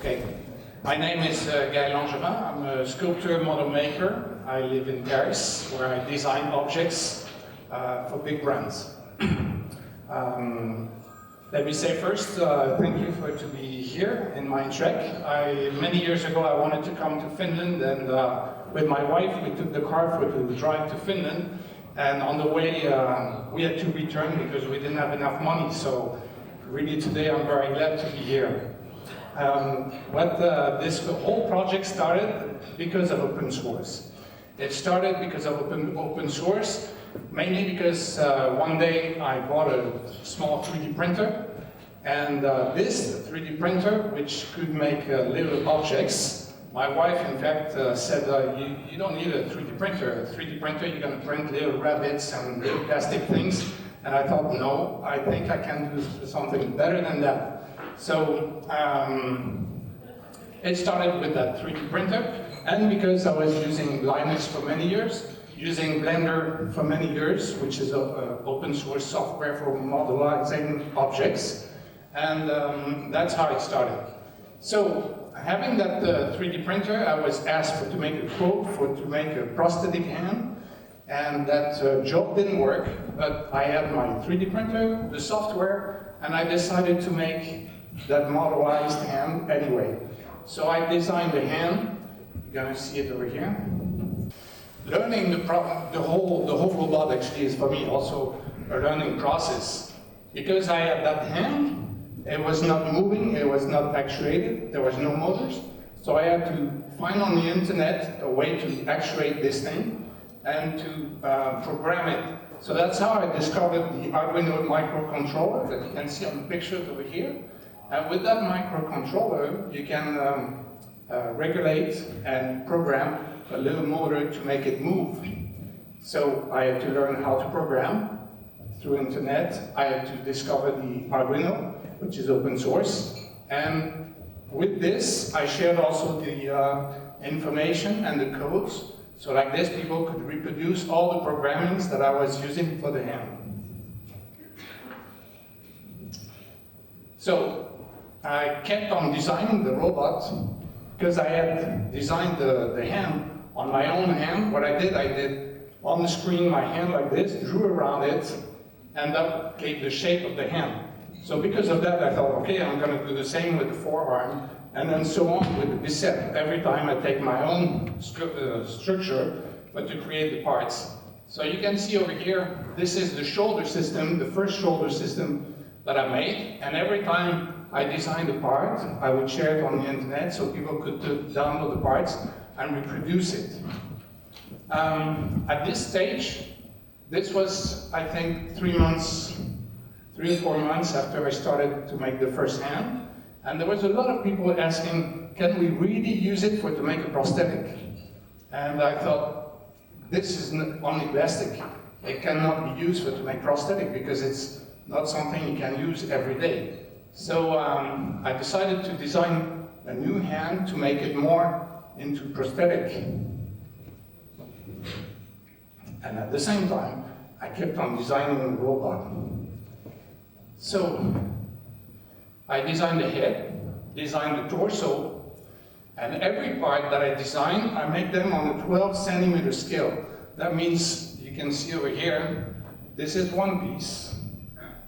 Okay. My name is Gael Langevin. I'm a sculptor, model maker. I live in Paris, where I design objects for big brands. Let me say first, thank you to be here in Mindtrek. Many years ago, I wanted to come to Finland, and with my wife, we took the car to drive to Finland. And on the way, we had to return because we didn't have enough money. So really today, I'm very glad to be here. This whole project started because of open source. It started because of open source, mainly because one day I bought a small 3D printer, and this 3D printer, which could make little objects, my wife in fact said, you don't need a 3D printer. A 3D printer, you're going to print little rabbits and little plastic things. And I thought, no, I think I can do something better than that. So it started with that 3D printer, and because I was using Linux for many years, using Blender for many years, which is open source software for modelizing objects, and that's how it started. So having that 3D printer, I was asked to make a quote to make a prosthetic hand, and that job didn't work, but I had my 3D printer, the software, and I decided to make that modelized hand anyway. So I designed the hand. You're gonna see it over here. Learning the whole robot actually is for me also a learning process, because I had that hand. It was not moving. It was not actuated. There was no motors. So I had to find on the internet a way to actuate this thing and to program it. So that's how I discovered the Arduino microcontroller that you can see on the pictures over here. And with that microcontroller, you can regulate and program a little motor to make it move. So I had to learn how to program through internet. I had to discover the Arduino, which is open source. And with this, I shared also the information and the codes. So like this, people could reproduce all the programmings that I was using for the hand. So I kept on designing the robot because I had designed the hand on my own hand. What I did on the screen my hand like this, drew around it, and that gave the shape of the hand. So because of that, I thought, okay, I'm going to do the same with the forearm, and then so on with the bicep. Every time I take my own structure, but to create the parts. So you can see over here, this is the shoulder system, the first shoulder system that I made, and every time I designed a part, I would share it on the internet so people could download the parts and reproduce it. At this stage, this was, I think, 3 or 4 months after I started to make the first hand, and there was a lot of people asking, can we really use it to make a prosthetic? And I thought, this is only plastic. It cannot be used to make prosthetic because it's not something you can use every day. So I decided to design a new hand to make it more into prosthetic. And at the same time, I kept on designing a robot. So I designed the head, designed the torso, and every part that I design, I make them on a 12 centimeter scale. That means, you can see over here, this is one piece,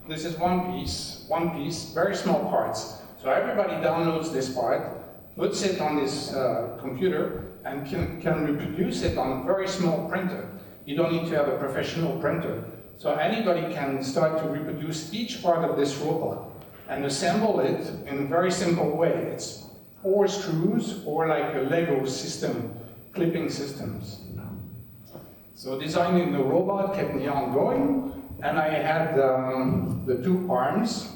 this is one piece, very small parts. So everybody downloads this part, puts it on this computer, and can reproduce it on a very small printer. You don't need to have a professional printer. So anybody can start to reproduce each part of this robot and assemble it in a very simple way. It's 4 screws or like a Lego system, clipping systems. So designing the robot kept me on going, and I had the 2 arms.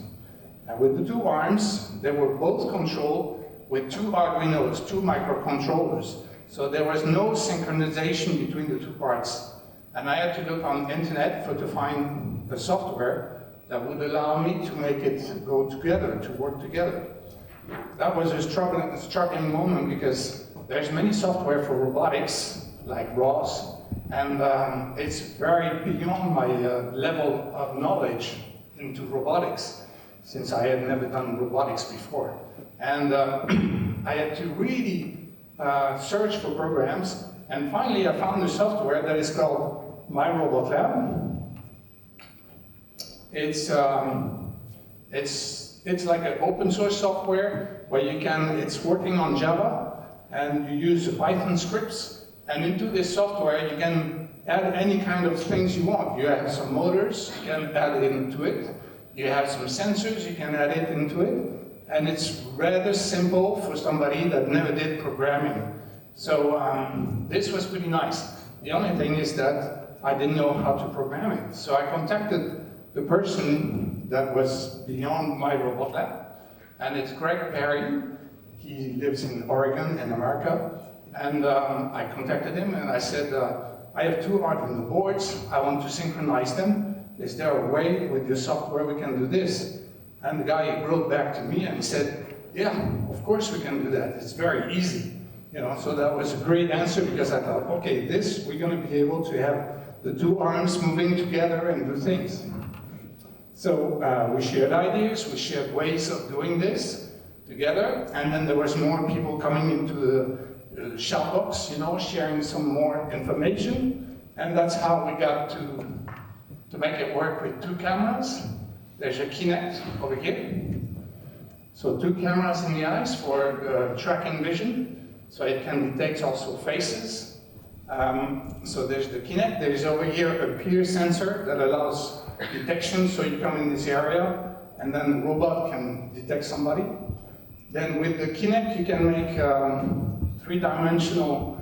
And with the 2 arms, they were both controlled with 2 Arduinos, 2 microcontrollers. So there was no synchronization between the 2 parts. And I had to look on the internet to find the software that would allow me to make it go together, to work together. That was a struggling moment because there's many software for robotics, like ROS, and it's very beyond my level of knowledge into robotics, since I had never done robotics before. And I had to really search for programs, and finally I found a software that is called My Robot Lab. It's like an open source software where you can, it's working on Java, and you use Python scripts, and into this software you can add any kind of things you want. You have some motors, you can add it into it. You have some sensors, you can add it into it. And it's rather simple for somebody that never did programming. So this was pretty nice. The only thing is that I didn't know how to program it. So I contacted the person that was beyond My Robot Lab, and it's Greg Perry. He lives in Oregon in America. And I contacted him and I said, I have 2 Arduino boards, I want to synchronize them. Is there a way with your software we can do this? And the guy wrote back to me and he said, yeah, of course we can do that. It's very easy. You know, so that was a great answer because I thought, okay, this, we're going to be able to have the 2 arms moving together and do things. So we shared ideas, we shared ways of doing this together, and then there was more people coming into the shout box, you know, sharing some more information, and that's how we got to make it work with 2 cameras. There's a Kinect over here. So 2 cameras in the eyes for tracking vision, so it can detect also faces. So there's the Kinect. There's over here a peer sensor that allows detection, so you come in this area, and then the robot can detect somebody. Then with the Kinect, you can make 3-dimensional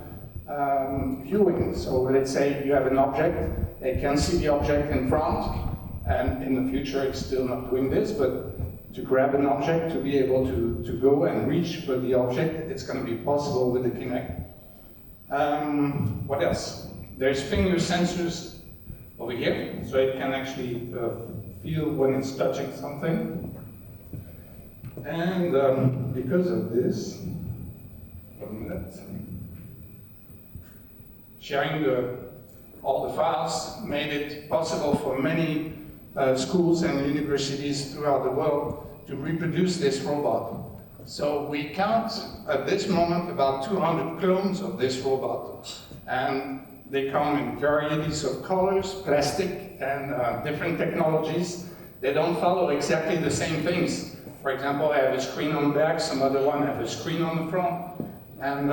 viewing. So let's say you have an object, it can see the object in front, and in the future it's still not doing this, but to grab an object, to be able to go and reach for the object, it's going to be possible with the Kinect. What else? There's finger sensors over here, so it can actually feel when it's touching something. And because of this, 1 minute, sharing all the files made it possible for many schools and universities throughout the world to reproduce this robot. So we count at this moment about 200 clones of this robot. And they come in varieties of colors, plastic, and different technologies. They don't follow exactly the same things. For example, I have a screen on the back, some other one have a screen on the front. And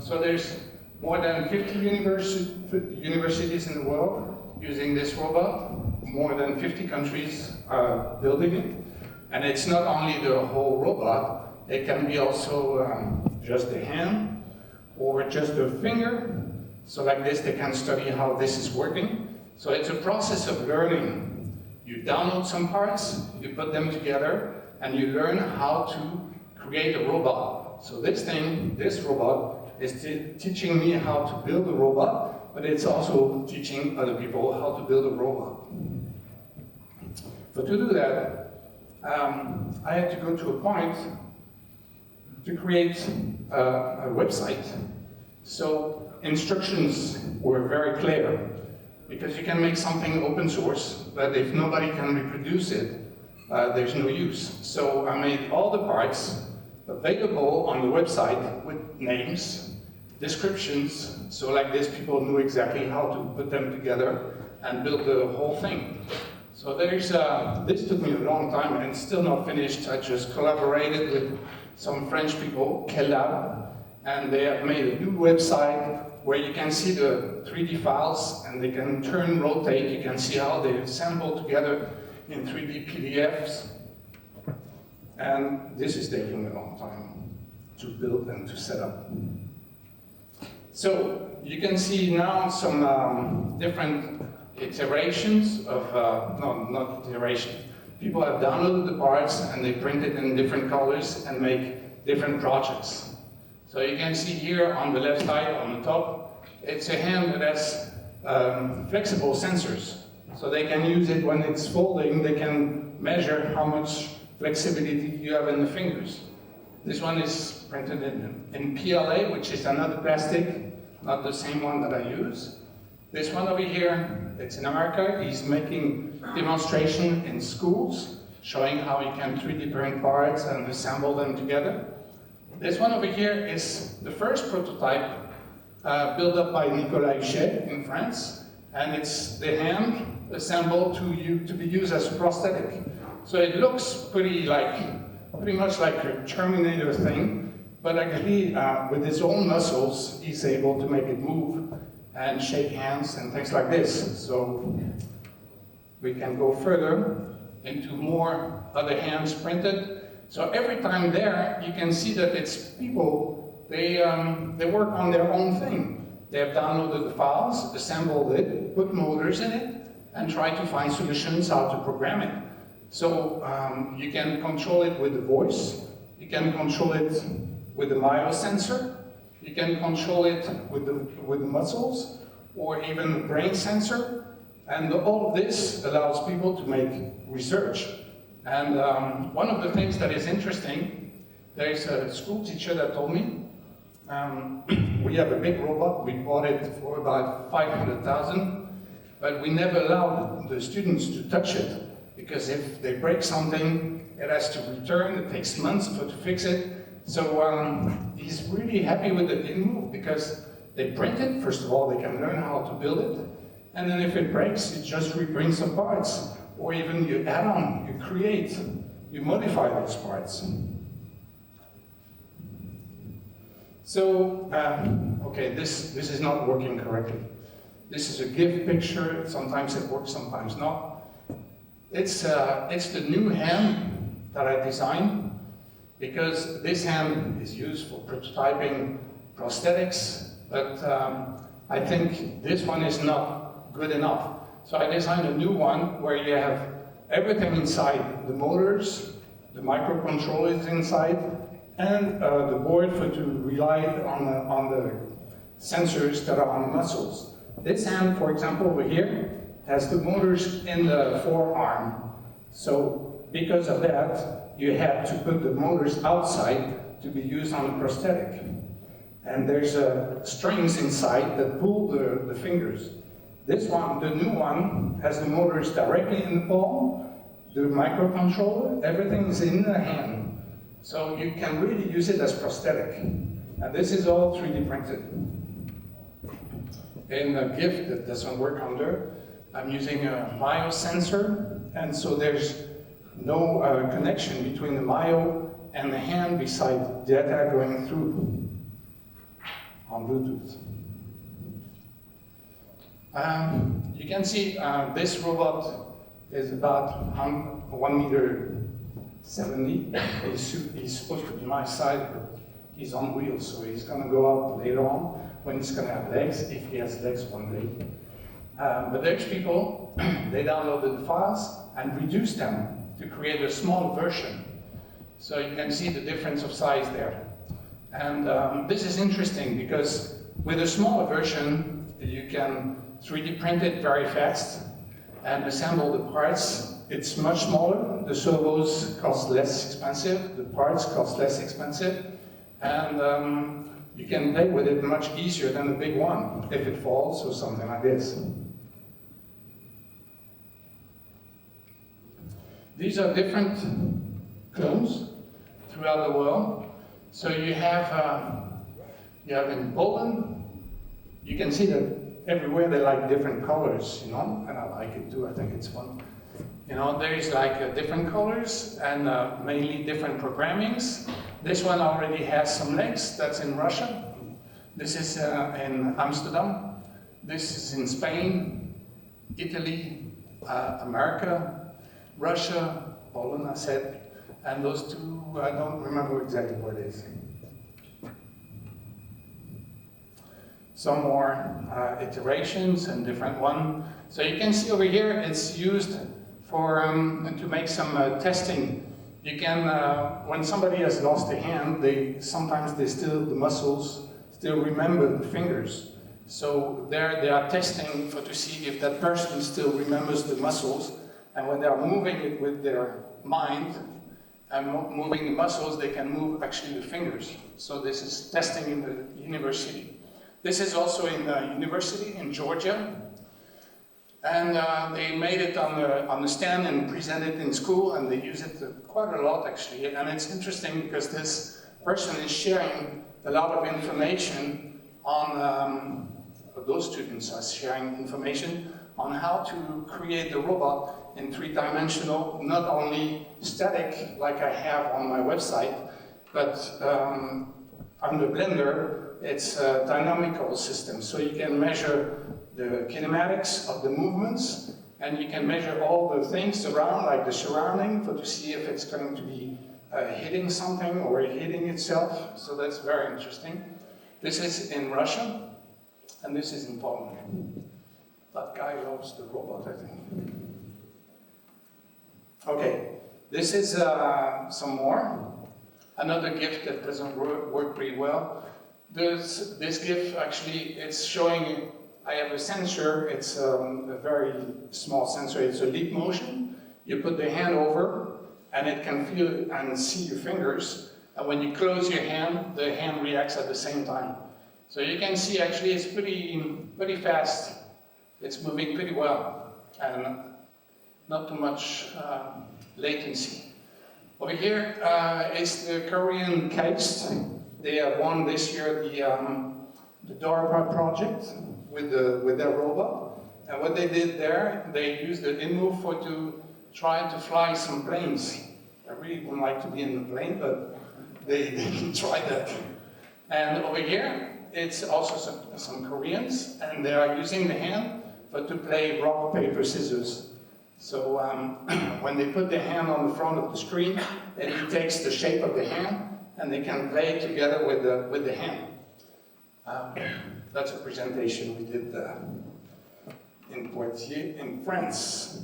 so there's more than 50 universities in the world using this robot. More than 50 countries are building it. And it's not only the whole robot, it can be also just a hand or just a finger. So like this, they can study how this is working. So it's a process of learning. You download some parts, you put them together, and you learn how to create a robot. So this robot, is teaching me how to build a robot, but it's also teaching other people how to build a robot. But to do that, I had to go to a point to create a website. So instructions were very clear, because you can make something open source, but if nobody can reproduce it, there's no use. So I made all the parts available on the website with names, descriptions, so like this people knew exactly how to put them together and build the whole thing. So there's, this took me a long time and it's still not finished. I just collaborated with some French people, Kellab, and they have made a new website where you can see the 3D files and they can turn, rotate, you can see how they assemble together in 3D PDFs. And this is taking a long time to build and to set up. So you can see now some different iterations of, no, not iterations. People have downloaded the parts and they print it in different colors and make different projects. So you can see here on the left side, on the top, it's a hand that has flexible sensors. So they can use it when it's folding, they can measure how much flexibility you have in the fingers. This one is printed in PLA, which is another plastic, not the same one that I use. This one over here, it's in America. He's making demonstration in schools, showing how you can 3D print parts and assemble them together. This one over here is the first prototype built up by Nicolas Huchet in France, and it's the hand assembled to be used as a prosthetic. So it looks pretty much like a Terminator thing, but actually with his own muscles, he's able to make it move and shake hands and things like this. So we can go further into more other hands printed. So every time there, you can see that it's people, they work on their own thing. They have downloaded the files, assembled it, put motors in it, and try to find solutions how to program it. So you can control it with the voice, you can control it with the myo sensor, you can control it with the muscles, or even the brain sensor. And all of this allows people to make research. And one of the things that is interesting, there is a school teacher that told me, we have a big robot, we bought it for about 500,000, but we never allowed the students to touch it, because if they break something, it has to return, it takes months to fix it. So he's really happy with the InMoov, because they print it, first of all, they can learn how to build it, and then if it breaks, you just rebring some parts. Or even you add on, you create, you modify those parts. So, okay, this is not working correctly. This is a GIF picture, sometimes it works, sometimes not. It's the new hand that I designed, because this hand is used for prototyping prosthetics, but I think this one is not good enough. So I designed a new one where you have everything inside, the motors, the microcontrollers inside, and the board to rely on the sensors that are on the muscles. This hand, for example, over here, has the motors in the forearm. So because of that, you had to put the motors outside to be used on the prosthetic. And there's strings inside that pull the fingers. This one, the new one, has the motors directly in the palm, the microcontroller, everything is in the hand. So you can really use it as prosthetic. And this is all 3D printed. In a GIF that doesn't work under, I'm using a myo sensor, and so there's no connection between the myo and the hand beside data going through on Bluetooth. You can see this robot is about 1.70 meters. He's supposed to be my size, but he's on wheels, so he's going to go out later on when he's going to have legs, if he has legs one day. But there's people, they downloaded the files and reduced them to create a small version. So you can see the difference of size there. And this is interesting because with a smaller version, you can 3D print it very fast and assemble the parts. It's much smaller. The servos cost less expensive. The parts cost less expensive. And you can play with it much easier than the big one if it falls or something like this. These are different clones throughout the world. So you have in Poland, you can see that everywhere they like different colors, you know, and I like it too, I think it's fun. You know, there's like different colors and mainly different programmings. This one already has some legs, that's in Russia. This is in Amsterdam. This is in Spain, Italy, America, Russia, Poland, I said, and those two, I don't remember exactly what it is. Some more iterations and different one. So you can see over here, it's used for to make some testing. You can, when somebody has lost a hand, the muscles still remember the fingers. So there they are testing to see if that person still remembers the muscles, and when they are moving it with their mind and moving the muscles, they can move actually the fingers. So this is testing in the university. This is also in the university in Georgia, and they made it on the stand and presented it in school, and they use it quite a lot actually. And it's interesting because this person is sharing a lot of information on, those students are sharing information on how to create the robot in three-dimensional, not only static like I have on my website, but on the Blender, it's a dynamical system. So you can measure the kinematics of the movements, and you can measure all the things around, like the surrounding, to see if it's going to be hitting something or hitting itself. So that's very interesting. This is in Russian, and this is in Poland. That guy loves the robot, I think. Okay, this is some more. Another GIF that doesn't work pretty well. This GIF actually, it's showing, I have a sensor, it's a very small sensor, it's a leap motion. You put the hand over, and it can feel and see your fingers, and when you close your hand, the hand reacts at the same time. So you can see actually it's pretty fast. It's moving pretty well, and not too much latency. Over here is the Korean case. They have won this year the DARPA project with their robot. And what they did there, they used the InMoov to try to fly some planes. I really wouldn't like to be in the plane, but they tried that. And over here, it's also some Koreans, and they are using the hand to play rock, paper, scissors. So when they put the hand on the front of the screen, it takes the shape of the hand, and they can play together with the hand. That's a presentation we did in Poitiers, in France.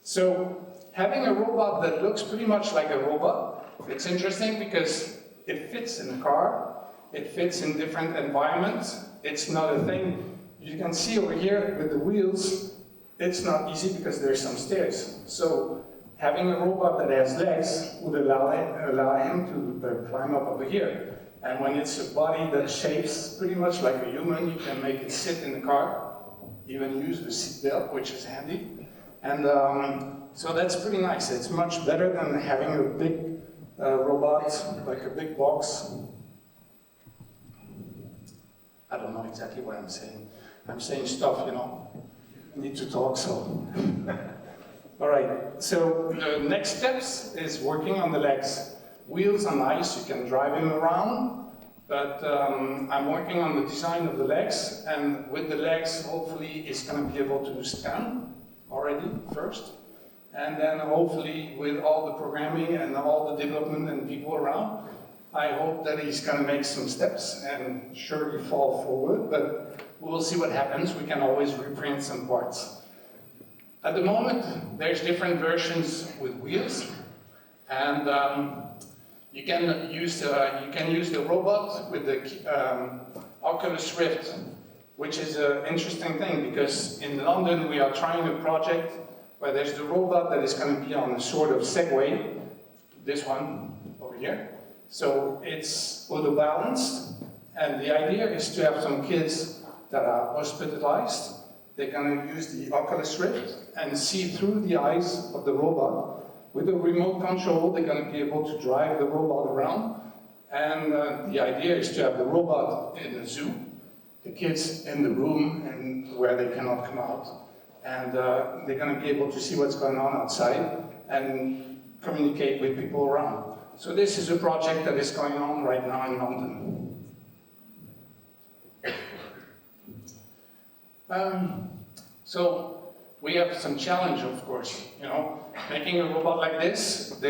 So having a robot that looks pretty much like a robot, it's interesting because it fits in the car, it fits in different environments. It's not a thing. You can see over here with the wheels, it's not easy because there's some stairs. So having a robot that has legs would allow him to climb up over here. And when it's a body that shapes pretty much like a human, you can make it sit in the car, even use the seat belt, which is handy. And so that's pretty nice. It's much better than having a big robot, like a big box. I don't know exactly what I'm saying. I'm saying stuff, you know. I need to talk, so. All right, so the next steps is working on the legs. Wheels are nice, you can drive him around, but I'm working on the design of the legs, and with the legs, hopefully, it's going to be able to stand already first, and then hopefully, with all the programming and all the development and people around, I hope that he's going to make some steps and surely fall forward, but we'll see what happens. We can always reprint some parts. At the moment, there's different versions with wheels, and you can use the robot with the Oculus Rift, which is an interesting thing because in London we are trying a project where there's the robot that is going to be on a sort of Segway, this one over here. So it's auto-balanced, and the idea is to have some kids that are hospitalized. They're going to use the Oculus Rift and see through the eyes of the robot. With a remote control, they're going to be able to drive the robot around. And the idea is to have the robot in the zoo, the kids in the room and where they cannot come out. And they're going to be able to see what's going on outside and communicate with people around. So this is a project that is going on right now in London. So we have some challenge, of course. You know, making a robot like this,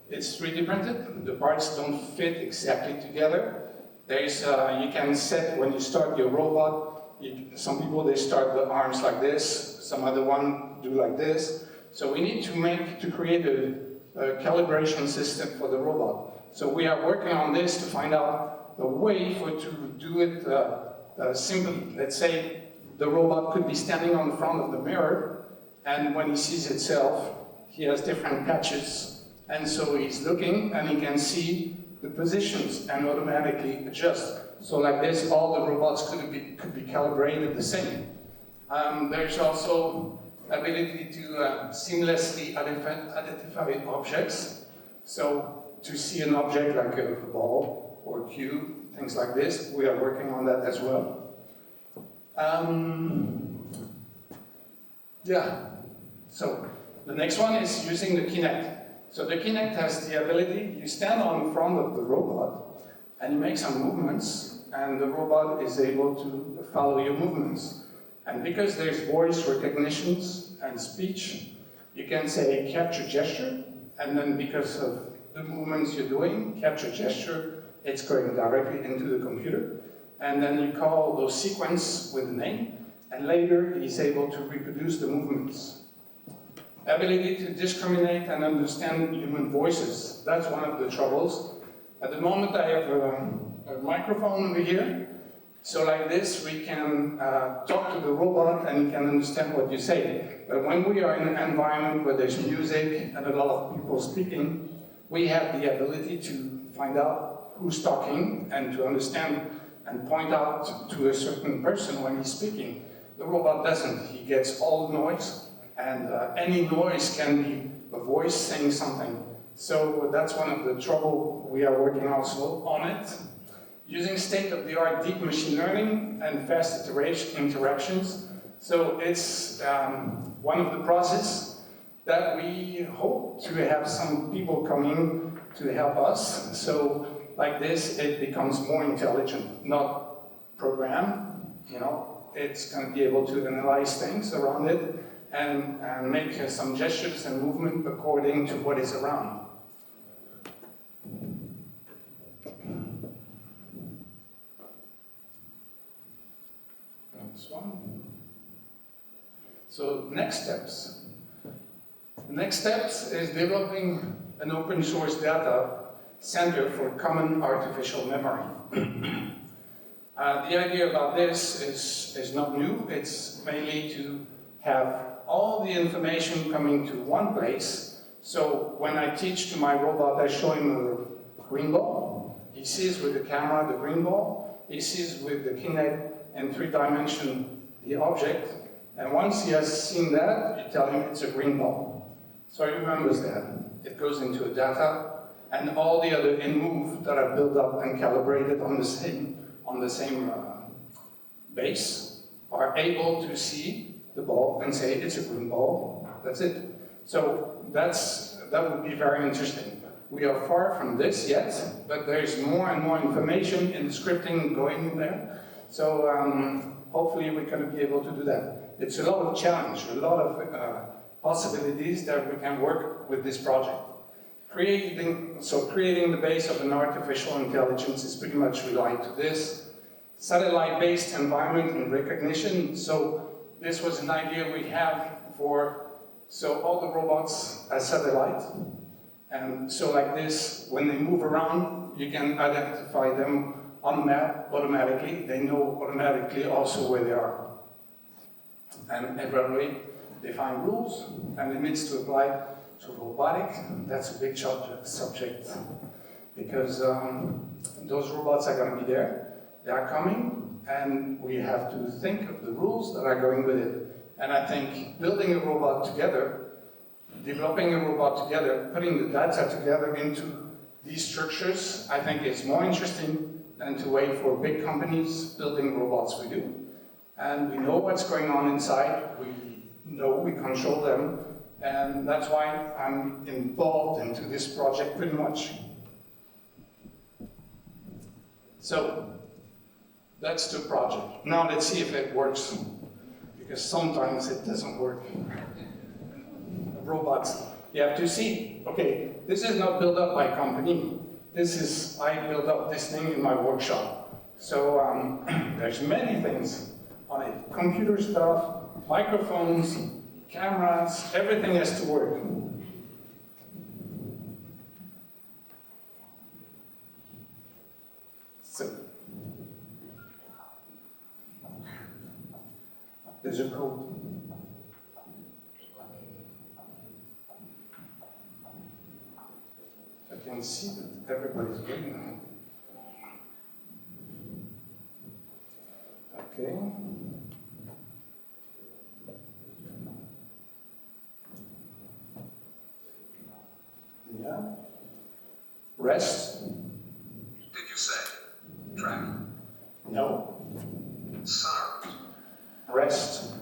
it's 3D printed. The parts don't fit exactly together. You can set when you start your robot. Some people they start the arms like this. Some other one do like this. So we need to create a calibration system for the robot. So we are working on this to find out a way to do it simply. Let's say the robot could be standing on the front of the mirror, and when he sees itself, he has different patches. And so he's looking, and he can see the positions and automatically adjust. So like this, all the robots could be calibrated the same. There's also ability to seamlessly identify objects. So to see an object like a ball or a cube, things like this. We are working on that as well. Yeah, so the next one is using the Kinect. So the Kinect has the ability, you stand on front of the robot and you make some movements, and the robot is able to follow your movements. And because there's voice recognitions and speech, you can say capture gesture, and then because of the movements you're doing, capture gesture, it's going directly into the computer. And then you call those sequence with a name, and later he's able to reproduce the movements. Ability to discriminate and understand human voices. That's one of the troubles. At the moment I have a microphone over here. So like this, we can talk to the robot and he can understand what you say. But when we are in an environment where there's music and a lot of people speaking, we have the ability to find out who's talking and to understand and point out to a certain person when he's speaking. The robot doesn't. He gets all the noise, and any noise can be a voice saying something. So that's one of the trouble we are working also on it. Using state-of-the-art deep machine learning and fast interactions. So it's one of the processes that we hope to have some people coming to help us. So like this, it becomes more intelligent, not program, you know. It's going to be able to analyze things around it and make some gestures and movement according to what is around. Next one. So next steps. The next steps is developing an open source data center for common artificial memory. The idea about this is not new. It's mainly to have all the information coming to one place. So when I teach to my robot, I show him a green ball. He sees with the camera the green ball. He sees with the Kinect in 3-dimension the object. And once he has seen that, you tell him it's a green ball. So he remembers that. It goes into a data, and all the other InMoov that are built up and calibrated on the same base are able to see the ball and say it's a green ball. That's it. So that would be very interesting. We are far from this yet, but there's more and more information in the scripting going in there. So hopefully we're going to be able to do that. It's a lot of challenge, a lot of possibilities that we can work with this project. Creating the base of an artificial intelligence is pretty much relied to this. Satellite-based environment and recognition. So this was an idea we have for, so all the robots as satellite. And so like this, when they move around, you can identify them on the map automatically. They know automatically also where they are. And evaluate, define rules and limits to apply to robotic. That's a big subject because those robots are going to be there. They are coming, and we have to think of the rules that are going with it. And I think building a robot together, developing a robot together, putting the data together into these structures, I think is more interesting than to wait for big companies building robots we do. And we know what's going on inside, we know we control them, and that's why I'm involved into this project pretty much. So, that's the project. Now let's see if it works, because sometimes it doesn't work. Robots, you have to see, okay, this is not built up by company. This is, I built up this thing in my workshop. So there's many things on it. Computer stuff, microphones, cameras, everything has to work. So, there's a code. I can see that everybody's doing it. Okay. Yeah. Rest. Did you say track? No. Center. Rest.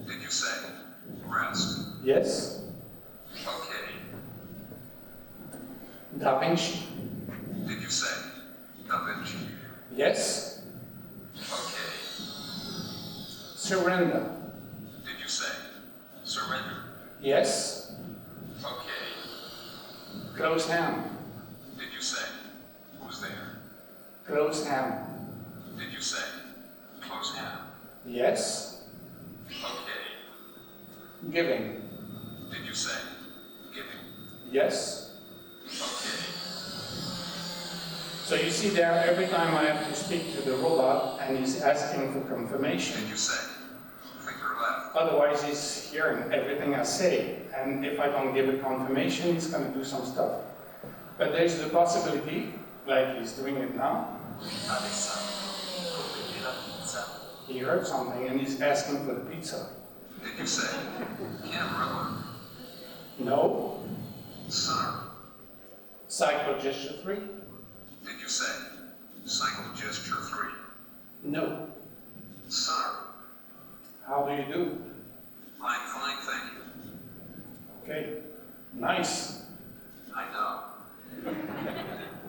Did you say rest? Yes. Okay. Da Vinci. Did you say Da Vinci? Yes. Okay. Surrender. Did you say surrender? Yes. Okay. Close hand. Did you say who's there? Close hand. Did you say close hand? Yes. Okay. Giving. Did you say giving? Yes. Okay. So you see there, every time I have to speak to the robot and he's asking for confirmation. Did you say finger left? Otherwise he's hearing everything I say. And if I don't give a confirmation, he's going to do some stuff. But there's the possibility, like he's doing it now. He heard something and he's asking for the pizza. Did you say camera? No. Center. Cycle gesture 3? Did you say cycle gesture 3? No. Center. How do you do? I'm fine, thank you. Okay. Nice. I know.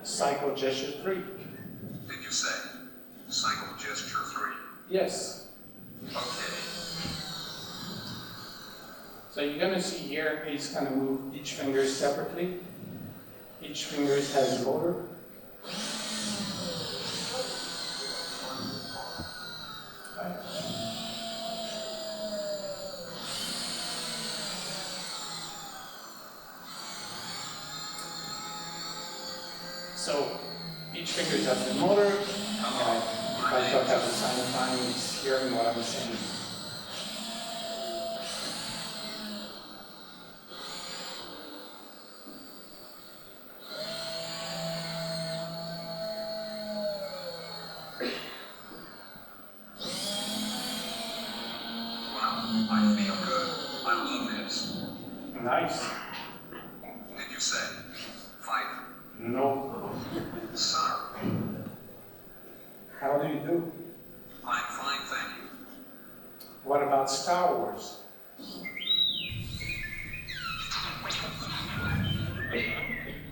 Cycle gesture 3? Did you say cycle gesture 3? Yes. Okay. So you're going to see here, he's going to move each finger separately. Each finger has a motor. So each finger has a motor. If I talk at the same time, he's hearing what I'm saying. I feel good. I love this. Nice. Did you say fighter? No. Center. How do you do? I'm fine, thank you. What about Star Wars?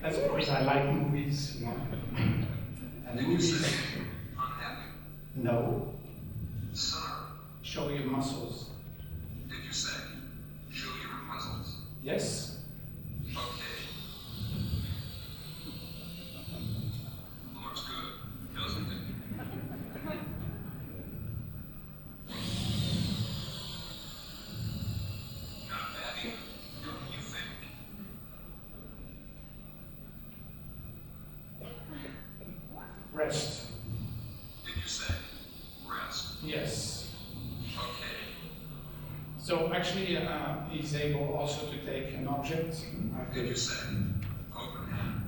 That's because I like movies, you know. And Did you movies. say unhappy? No. Center. Show your muscles. Did you say show your muscles? Yes. Okay. Looks good, doesn't it? Not bad either, don't you think? Rest. Did you say rest? Yes. Okay. So actually, he's able also to take an object. Did you say open hand?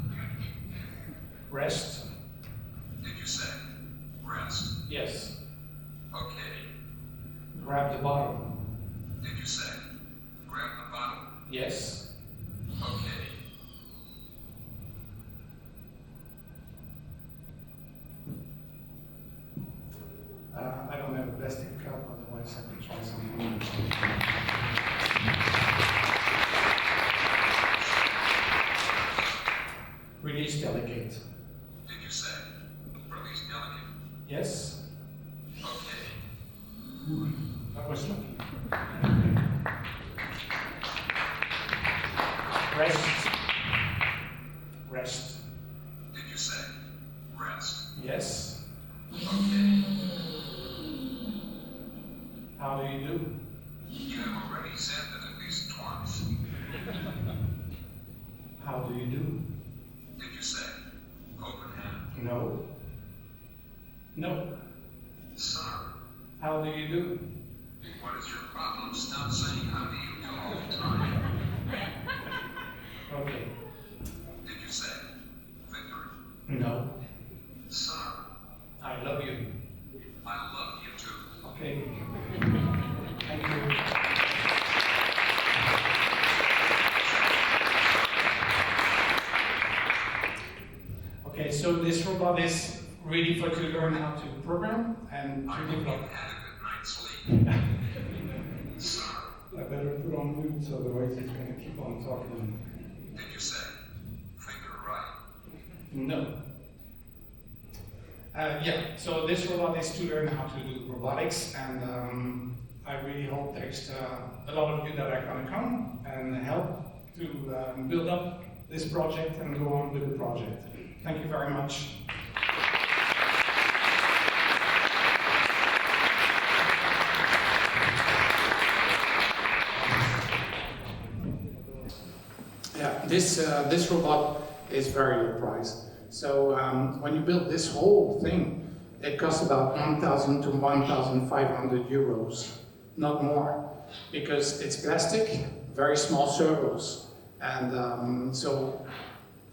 Rest. Did you say rest? Yes. Okay. Grab the bottle. Did you say grab the bottle? Yes. Okay. I don't have a plastic cup, otherwise I could try something. Release delegate. Did you say release delegate? Yes. Okay. That was lucky. Rest. Rest. Did you say rest? Yes. Okay. How do you do? You have already said that at least twice. How do you do? Did you say open hand? No. No. Sir, How do you do? what is your problem? Stop saying how do you do all the time. Okay. Did you say victory? No. Sir, I love you. I love you too. Okay. Thank you. so this robot is ready for to learn how to program and I to hope you develop. had a good night's sleep. Sir, I better put on mute, otherwise it's going to keep on talking. did you say finger right? No. Yeah, so this robot is to learn how to do robotics, and I really hope there's a lot of you that are going to come and help to build up this project and go on with the project. Thank you very much. Yeah, this robot is very low price. So when you build this whole thing, it costs about 1,000 to 1,500 euros, not more, because it's plastic, very small servos, and so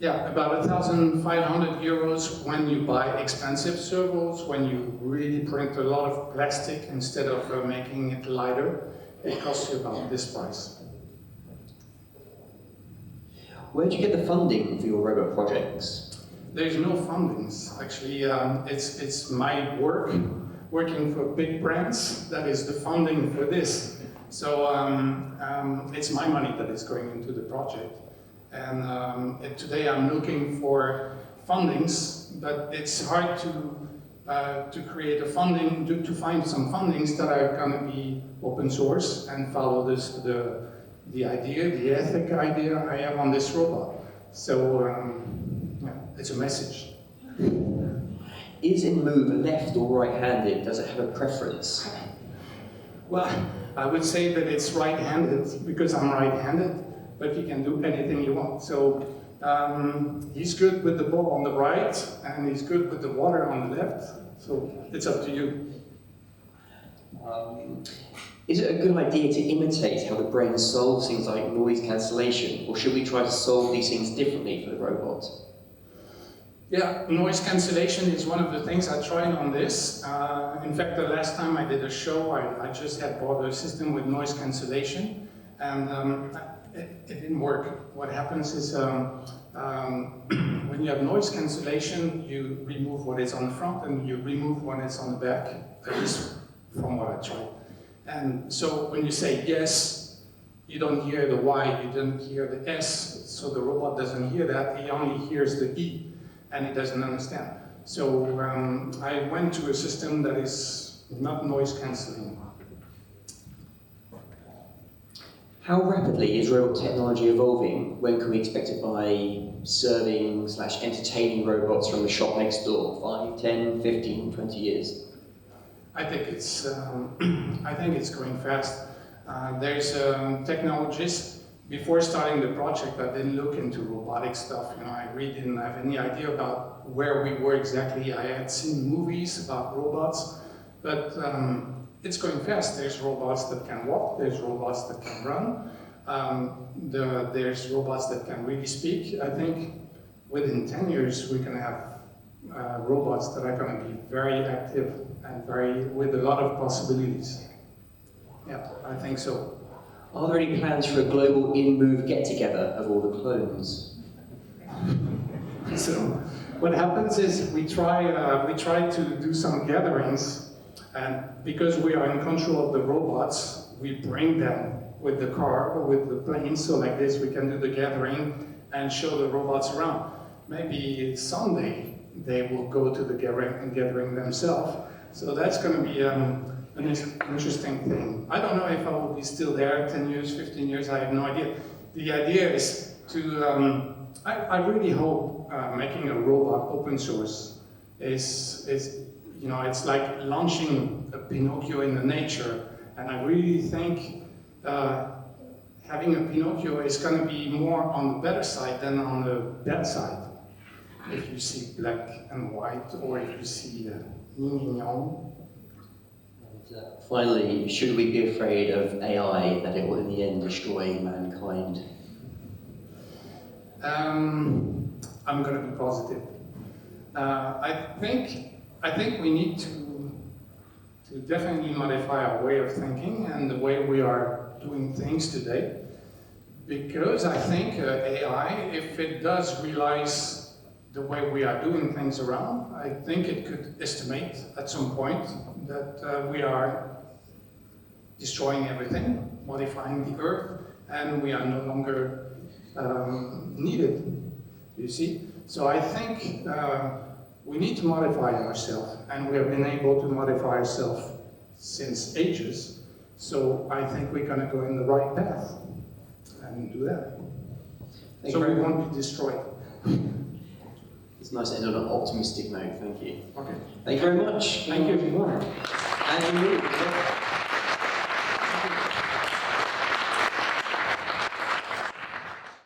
yeah, about 1,500 euros when you buy expensive servos, when you really print a lot of plastic instead of making it lighter, it costs you about this price. Where do you get the funding for your robot projects? There's no fundings. Actually, it's my work, working for big brands, that is the funding for this. So it's my money that is going into the project. And today I'm looking for fundings, but it's hard to create a funding, to find some fundings that are going to be open source and follow the idea, the ethic idea I have on this robot. So yeah, it's a message. Is InMoov left or right-handed? Does it have a preference? Well, I would say that it's right-handed because I'm right-handed, but he can do anything you want. So he's good with the ball on the right, and he's good with the water on the left. So it's up to you. Is it a good idea to imitate how the brain solves things like noise cancellation, or should we try to solve these things differently for the robot? Yeah, noise cancellation is one of the things I tried on this. In fact, the last time I did a show, I just had bought a system with noise cancellation, and it didn't work. What happens is when you have noise cancellation, you remove what is on the front and you remove what is on the back, at least from what I tried. And so when you say yes, you don't hear the Y, you don't hear the S, so the robot doesn't hear that, he only hears the E, and he doesn't understand. So I went to a system that is not noise cancelling. How rapidly is robot technology evolving? When can we expect to buy serving/entertaining robots from the shop next door? 5, 10, 15, 20 years? I think it's going fast. There's technologists. Before starting the project, I didn't look into robotic stuff. You know, I really didn't have any idea about where we were exactly. I had seen movies about robots, but it's going fast. There's robots that can walk. There's robots that can run. There's robots that can really speak. I think within 10 years we can have robots that are going to be very active and with a lot of possibilities. Yeah, I think so. Are there any plans for a global InMoov get-together of all the clones? So what happens is we try to do some gatherings, and because we are in control of the robots, we bring them with the car or with the plane. So like this, we can do the gathering and show the robots around. Maybe someday they will go to the gathering themselves. So that's going to be an interesting thing. I don't know if I will be still there 10 years, 15 years, I have no idea. The idea is to, I really hope making a robot open source is, you know, it's like launching a Pinocchio in the nature. And I really think having a Pinocchio is going to be more on the better side than on the bad side. If you see black and white, or if you see yin and yang. Finally, should we be afraid of AI, that it will in the end destroy mankind? I'm going to be positive. I think we need to definitely modify our way of thinking and the way we are doing things today, because I think AI, if it does realize the way we are doing things around, I think it could estimate at some point that we are destroying everything, modifying the Earth, and we are no longer needed, you see? So I think we need to modify ourselves, and we have been able to modify ourselves since ages, so I think we're going to go in the right path and do that. Thank So you we very won't be destroyed. It's nice to end on an optimistic note, thank you. Okay. Thank you very much. Thank you. And you.